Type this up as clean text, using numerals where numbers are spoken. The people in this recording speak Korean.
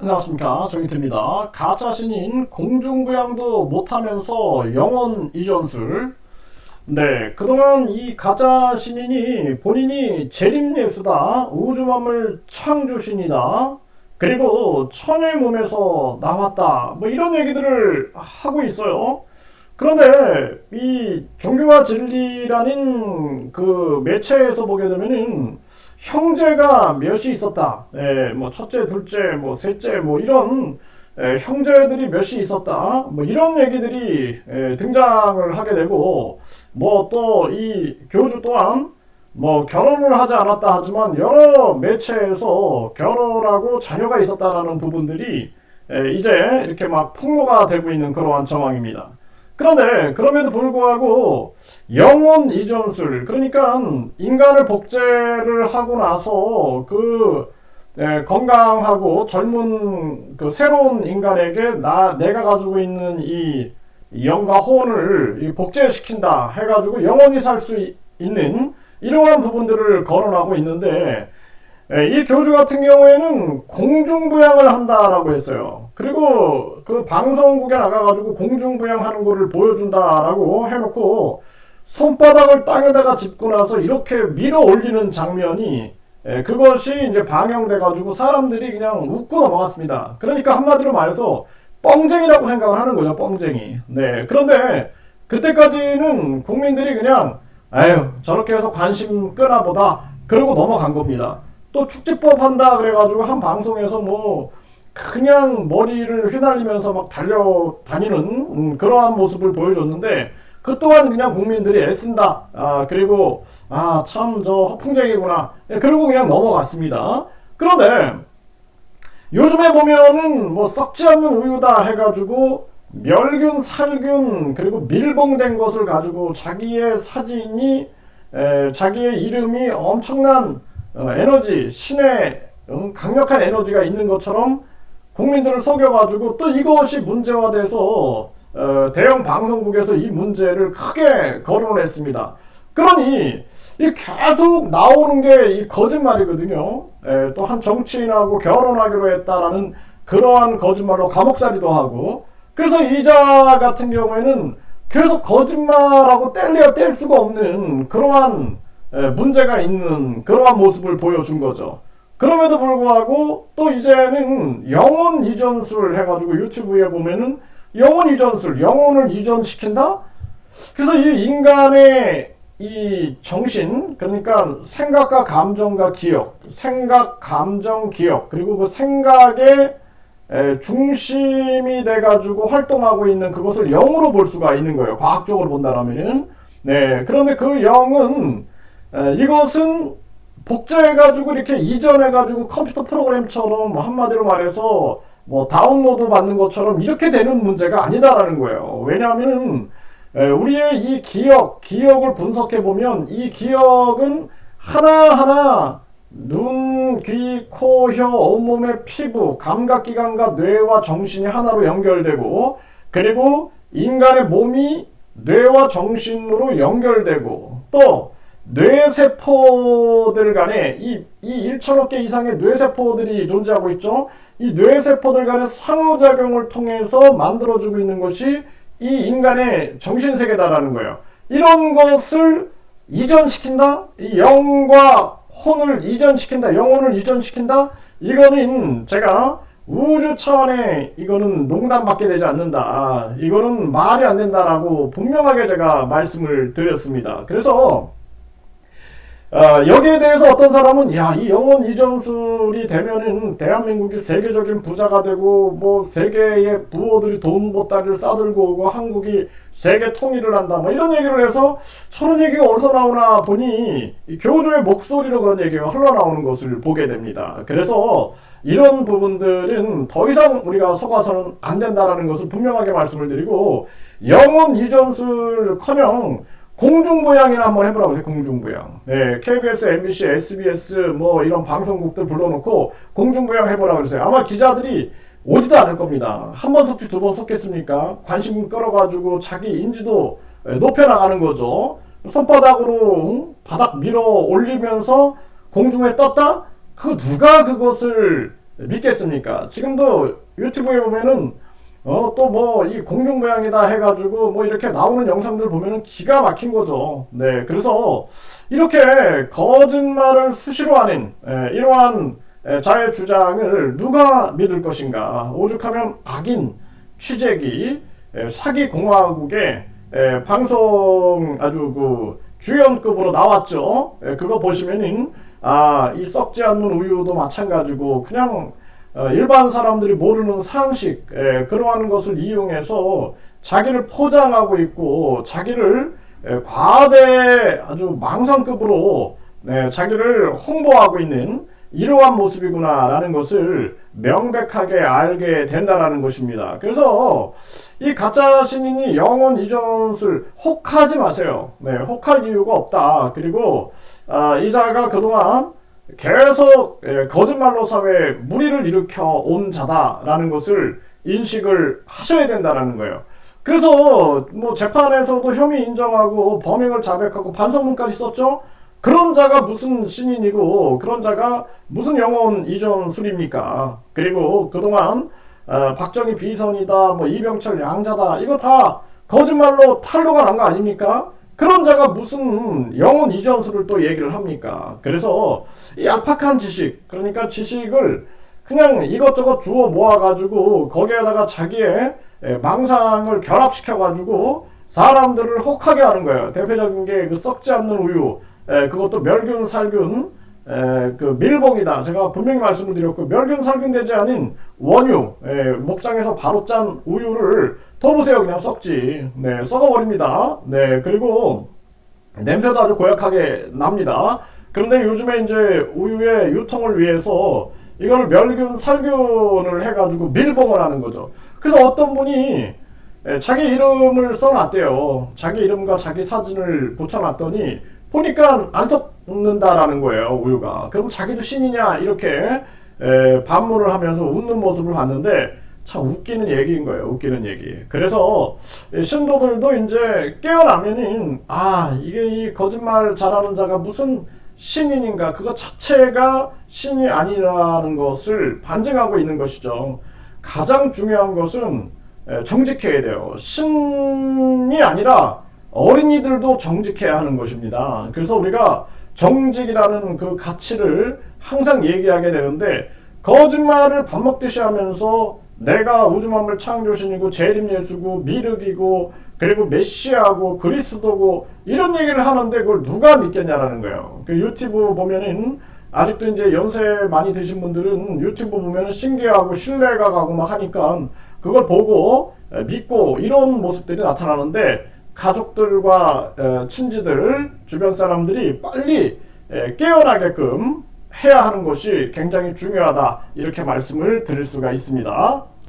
안녕하십니까, 정의태입니다. 가짜 신인 공중부양도 못하면서 영혼 이전술. 네, 그동안 이 가짜 신인이 본인이 재림예수다, 우주만물 창조신이다, 그리고 천의 몸에서 나왔다, 뭐 이런 얘기들을 하고 있어요. 그런데 이 종교와 진리라는 그 매체에서 보게 되면은 형제가 몇이 있었다. 뭐 첫째, 둘째, 뭐 셋째, 뭐 이런 형제들이 몇이 있었다. 뭐 이런 얘기들이 등장을 하게 되고, 뭐 또 이 교주 또한 뭐 결혼을 하지 않았다 하지만 여러 매체에서 결혼하고 자녀가 있었다라는 부분들이 이제 이렇게 막 폭로가 되고 있는 그러한 정황입니다. 그런데 그럼에도 불구하고 영혼 이전술, 그러니까 인간을 복제를 하고 나서 건강하고 젊은 그 새로운 인간에게 내가 가지고 있는 이 영과 혼을 복제시킨다 해가지고 영원히 살 수 있는 이러한 부분들을 거론하고 있는데, 이 교주 같은 경우에는 공중부양을 한다라고 했어요. 그리고 그 방송국에 나가가지고 공중부양하는 거를 보여준다라고 해놓고 손바닥을 땅에다가 짚고 나서 이렇게 밀어 올리는 장면이, 그것이 이제 방영돼가지고 사람들이 그냥 웃고 넘어갔습니다. 그러니까 한마디로 말해서 뻥쟁이라고 생각을 하는 거죠, 뻥쟁이. 네, 그런데 그때까지는 국민들이 그냥 에휴 저렇게 해서 관심 끄나보다 그러고 넘어간 겁니다. 또 축지법 한다 그래가지고 한 방송에서 뭐 그냥 머리를 휘날리면서 막 달려다니는 그러한 모습을 보여줬는데, 그 또한 그냥 국민들이 애쓴다, 그리고 참 저 허풍쟁이구나, 그리고 그냥 넘어갔습니다. 그런데 요즘에 보면은 뭐 썩지 않는 우유다 해가지고 멸균, 살균, 그리고 밀봉된 것을 가지고 자기의 사진이, 자기의 이름이 엄청난 에너지, 신의 강력한 에너지가 있는 것처럼 국민들을 속여가지고 또 이것이 문제화돼서 대형 방송국에서 이 문제를 크게 거론했습니다. 그러니 이 계속 나오는 게 이 거짓말이거든요. 또 한 정치인하고 결혼하기로 했다라는 그러한 거짓말로 감옥살이도 하고, 그래서 이자 같은 경우에는 계속 거짓말하고 뗄래야 뗄 수가 없는 그러한 문제가 있는 그러한 모습을 보여준 거죠. 그럼에도 불구하고 또 이제는 영혼 이전술 해가지고 유튜브에 보면은 영혼 이전술, 영혼을 이전시킨다? 그래서 이 인간의 이 정신, 그러니까 생각과 감정과 기억, 생각, 감정, 기억, 그리고 그 생각의 중심이 돼가지고 활동하고 있는 그것을 영으로 볼 수가 있는 거예요. 과학적으로 본다라면은. 네, 그런데 그 영은, 이것은 복제해가지고 이렇게 이전해가지고 컴퓨터 프로그램처럼 한마디로 말해서 뭐 다운로드 받는 것처럼 이렇게 되는 문제가 아니다라는 거예요. 왜냐하면 우리의 이 기억을 분석해보면 이 기억은 하나하나 눈, 귀, 코, 혀, 온몸의 피부, 감각기관과 뇌와 정신이 하나로 연결되고, 그리고 인간의 몸이 뇌와 정신으로 연결되고, 또 뇌세포들 간에 이 1천억 개 이상의 뇌세포들이 존재하고 있죠. 이 뇌세포들 간의 상호작용을 통해서 만들어지고 있는 것이 이 인간의 정신세계다라는 거예요. 이런 것을 이전시킨다? 이 영과 혼을 이전시킨다, 영혼을 이전시킨다? 이거는 제가 우주 차원의 이거는 농담밖에 되지 않는다, 이거는 말이 안 된다라고 분명하게 제가 말씀을 드렸습니다. 그래서 여기에 대해서 어떤 사람은 이 영혼 이전술이 되면은 대한민국이 세계적인 부자가 되고 뭐 세계의 부호들이 돈 보따리를 싸들고 오고 한국이 세계 통일을 한다, 뭐 이런 얘기를 해서 저런 얘기가 어디서 나오나 보니 교주의 목소리로 그런 얘기가 흘러나오는 것을 보게 됩니다. 그래서 이런 부분들은 더 이상 우리가 속아서는 안 된다라는 것을 분명하게 말씀을 드리고, 영혼 이전술커녕 공중부양이나 한번 해보라고 해요. 공중부양. 네, KBS, MBC, SBS 뭐 이런 방송국들 불러놓고 공중부양 해보라고 그랬어요. 아마 기자들이 오지도 않을 겁니다. 한 번 속지 두 번 속겠습니까? 관심 끌어가지고 자기 인지도 높여나가는 거죠. 손바닥으로 바닥 밀어 올리면서 공중에 떴다? 누가 그것을 믿겠습니까? 지금도 유튜브에 보면은 또 뭐 이 공중부양이다 해가지고 뭐 이렇게 나오는 영상들 보면은 기가 막힌 거죠. 네, 그래서 이렇게 거짓말을 수시로 하는 이러한 자의 주장을 누가 믿을 것인가? 오죽하면 악인, 취재기, 사기 공화국의 방송 아주 그 주연급으로 나왔죠. 그거 보시면은 이 썩지 않는 우유도 마찬가지고 그냥 일반 사람들이 모르는 상식 그러한 것을 이용해서 자기를 포장하고 있고 자기를 과대 아주 망상급으로 자기를 홍보하고 있는 이러한 모습이구나라는 것을 명백하게 알게 된다라는 것입니다. 그래서 이 가짜 신인이 영혼 이전술 혹하지 마세요. 혹할 이유가 없다. 그리고 이 자가 그동안 계속 거짓말로 사회에 무리를 일으켜 온 자다라는 것을 인식을 하셔야 된다라는 거예요. 그래서 뭐 재판에서도 혐의 인정하고 범행을 자백하고 반성문까지 썼죠. 그런 자가 무슨 신인이고 그런 자가 무슨 영혼 이전술입니까? 그리고 그동안 박정희 비선이다, 뭐 이병철 양자다, 이거 다 거짓말로 탄로가 난 거 아닙니까? 그런 자가 무슨 영혼 이전술을 또 얘기를 합니까? 그래서 이 얄팍한 지식, 그러니까 지식을 그냥 이것저것 주워 모아가지고 거기에다가 자기의 망상을 결합시켜가지고 사람들을 혹하게 하는 거예요. 대표적인 게 그 썩지 않는 우유, 그것도 멸균 살균 그 밀봉이다. 제가 분명히 말씀을 드렸고 멸균 살균되지 않은 원유, 목장에서 바로 짠 우유를 더 보세요. 그냥 썩지. 썩어버립니다. 그리고 냄새도 아주 고약하게 납니다. 그런데 요즘에 이제 우유의 유통을 위해서 이걸 멸균 살균을 해가지고 밀봉을 하는 거죠. 그래서 어떤 분이 자기 이름을 써놨대요. 자기 이름과 자기 사진을 붙여놨더니 보니까 안 썩는다라는 거예요, 우유가. 그럼 자기도 신이냐 이렇게 반문을 하면서 웃는 모습을 봤는데 참 웃기는 얘기인 거예요. 웃기는 얘기. 그래서 신도들도 이제 깨어나면은 이게 이 거짓말 잘하는 자가 무슨 신인인가, 그것 자체가 신이 아니라는 것을 반증하고 있는 것이죠. 가장 중요한 것은 정직해야 돼요. 신이 아니라 어린이들도 정직해야 하는 것입니다. 그래서 우리가 정직이라는 그 가치를 항상 얘기하게 되는데 거짓말을 밥 먹듯이 하면서 내가 우주만물 창조신이고 재림예수고 미륵이고 그리고 메시아고 그리스도고 이런 얘기를 하는데 그걸 누가 믿겠냐라는 거예요. 그 유튜브 보면은 아직도 이제 연세 많이 드신 분들은 유튜브 보면 신기하고 신뢰가 가고 막 하니까 그걸 보고 믿고 이런 모습들이 나타나는데 가족들과 친지들, 주변 사람들이 빨리 깨어나게끔 해야 하는 것이 굉장히 중요하다, 이렇게 말씀을 드릴 수가 있습니다.